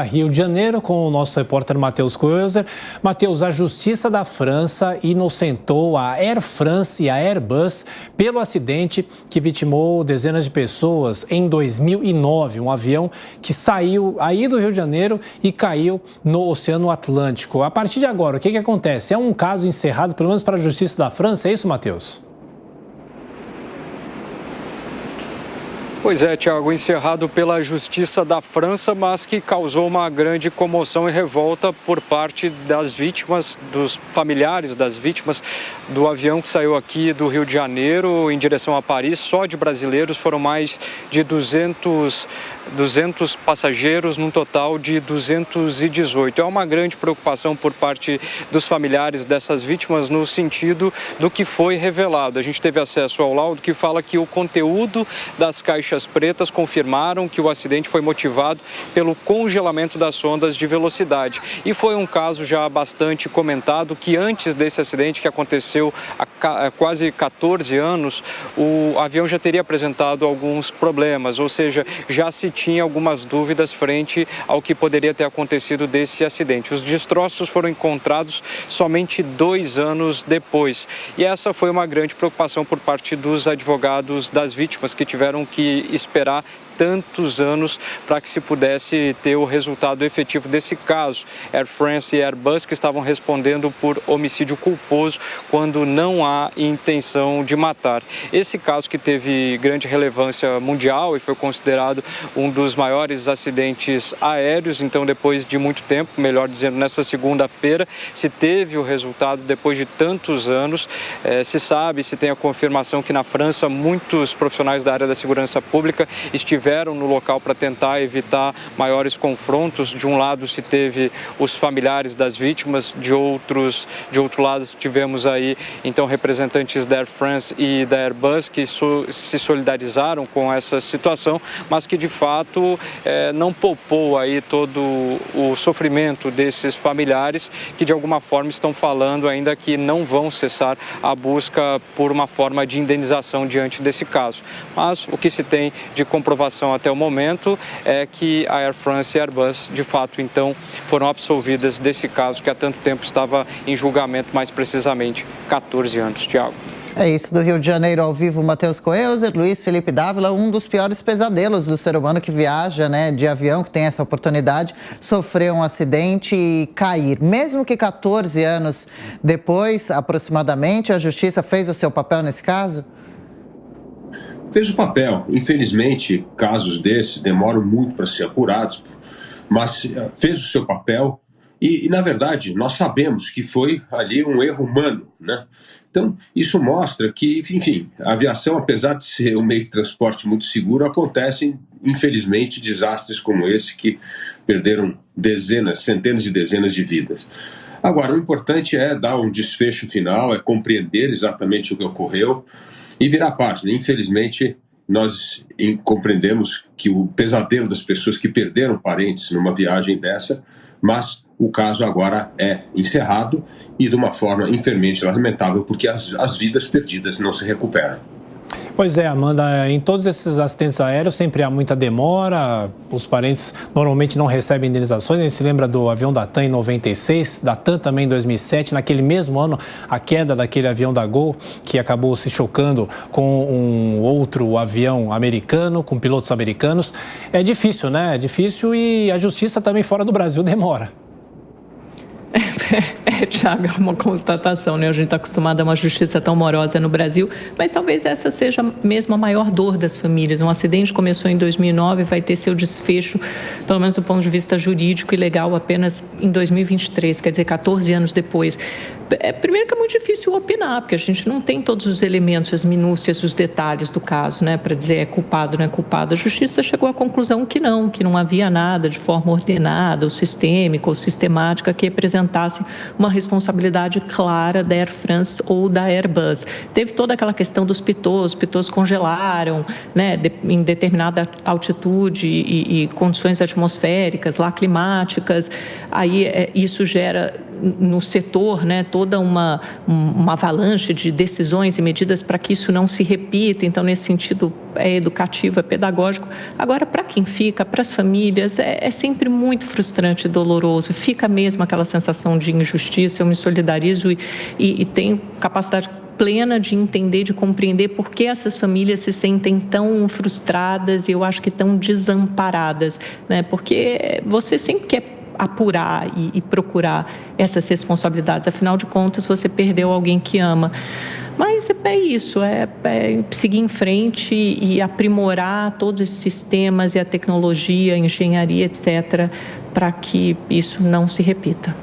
Rio de Janeiro, com o nosso repórter Matheus Coelzer. Matheus, a Justiça da França inocentou a Air France e a Airbus pelo acidente que vitimou dezenas de pessoas em 2009. Um avião que saiu aí do Rio de Janeiro e caiu no Oceano Atlântico. A partir de agora, o que acontece? É um caso encerrado, pelo menos para a Justiça da França, é isso, Matheus? Pois é, Thiago, encerrado pela Justiça da França, mas que causou uma grande comoção e revolta por parte das vítimas, dos familiares das vítimas do avião que saiu aqui do Rio de Janeiro em direção a Paris. Só de brasileiros foram mais de 200 passageiros, num total de 218. É uma grande preocupação por parte dos familiares dessas vítimas no sentido do que foi revelado. A gente teve acesso ao laudo que fala que o conteúdo das caixas pretas confirmaram que o acidente foi motivado pelo congelamento das sondas de velocidade. E foi um caso já bastante comentado que antes desse acidente, que aconteceu há quase 14 anos, o avião já teria apresentado alguns problemas, ou seja, já se tinha algumas dúvidas frente ao que poderia ter acontecido desse acidente. Os destroços foram encontrados somente 2 anos depois. E essa foi uma grande preocupação por parte dos advogados das vítimas, que tiveram que esperar tantos anos para que se pudesse ter o resultado efetivo desse caso. Air France e Airbus que estavam respondendo por homicídio culposo quando não há intenção de matar. Esse caso que teve grande relevância mundial e foi considerado um dos maiores acidentes aéreos, então depois de muito tempo, melhor dizendo, nessa segunda-feira, se teve o resultado depois de tantos anos. Se tem a confirmação que na França muitos profissionais da área da segurança pública estiveram no local para tentar evitar maiores confrontos. De um lado se teve os familiares das vítimas, de outro lado tivemos aí então representantes da Air France e da Airbus que se solidarizaram com essa situação, mas que de fato não poupou aí todo o sofrimento desses familiares que de alguma forma estão falando ainda que não vão cessar a busca por uma forma de indenização diante desse caso. Mas o que se tem de comprovação até o momento é que a Air France e a Airbus, de fato, então, foram absolvidas desse caso que há tanto tempo estava em julgamento, mais precisamente 14 anos. Thiago. É isso, do Rio de Janeiro ao vivo, Matheus Coelzer, Luiz Felipe Dávila, um dos piores pesadelos do ser humano que viaja, de avião, que tem essa oportunidade, sofrer um acidente e cair. Mesmo que 14 anos depois, aproximadamente, a Justiça fez o seu papel nesse caso? Fez o papel. Infelizmente, casos desses demoram muito para ser apurados, mas fez o seu papel e, na verdade, nós sabemos que foi ali um erro humano, Então, isso mostra que, enfim, a aviação, apesar de ser um meio de transporte muito seguro, acontecem, infelizmente, desastres como esse que perderam centenas de dezenas de vidas. Agora, o importante é dar um desfecho final, é compreender exatamente o que ocorreu e virar a página. Infelizmente, nós compreendemos que o pesadelo das pessoas que perderam parentes numa viagem dessa, mas o caso agora é encerrado e de uma forma infelizmente lamentável, porque as vidas perdidas não se recuperam. Pois é, Amanda, em todos esses acidentes aéreos sempre há muita demora, os parentes normalmente não recebem indenizações. A gente se lembra do avião da TAM em 96, da TAM também em 2007, naquele mesmo ano a queda daquele avião da Gol que acabou se chocando com um outro avião americano, com pilotos americanos. É difícil, É difícil e a justiça também fora do Brasil demora. Thiago, é uma constatação, A gente está acostumado a uma justiça tão morosa no Brasil, mas talvez essa seja mesmo a maior dor das famílias. Um acidente começou em 2009 e vai ter seu desfecho, pelo menos do ponto de vista jurídico e legal, apenas em 2023, quer dizer, 14 anos depois. Primeiro que é muito difícil opinar, porque a gente não tem todos os elementos, as minúcias, os detalhes do caso, para dizer é culpado, não é culpado. A justiça chegou à conclusão que não havia nada de forma ordenada, ou sistêmica, ou sistemática que apresentasse uma responsabilidade clara da Air France ou da Airbus. Teve toda aquela questão dos pitôs, os pitôs congelaram, em determinada altitude e condições atmosféricas, lá climáticas, aí isso gera no setor, né, toda uma avalanche de decisões e medidas para que isso não se repita. Então, nesse sentido, é educativo, é pedagógico. Agora, para quem fica, para as famílias, é sempre muito frustrante e doloroso. Fica mesmo aquela sensação de injustiça. Eu me solidarizo e tenho capacidade plena de entender, de compreender por que essas famílias se sentem tão frustradas e eu acho que tão desamparadas, né? Porque você sempre quer apurar e procurar essas responsabilidades. Afinal de contas, você perdeu alguém que ama. Mas é isso, é seguir em frente e aprimorar todos esses sistemas e a tecnologia, a engenharia, etc., para que isso não se repita.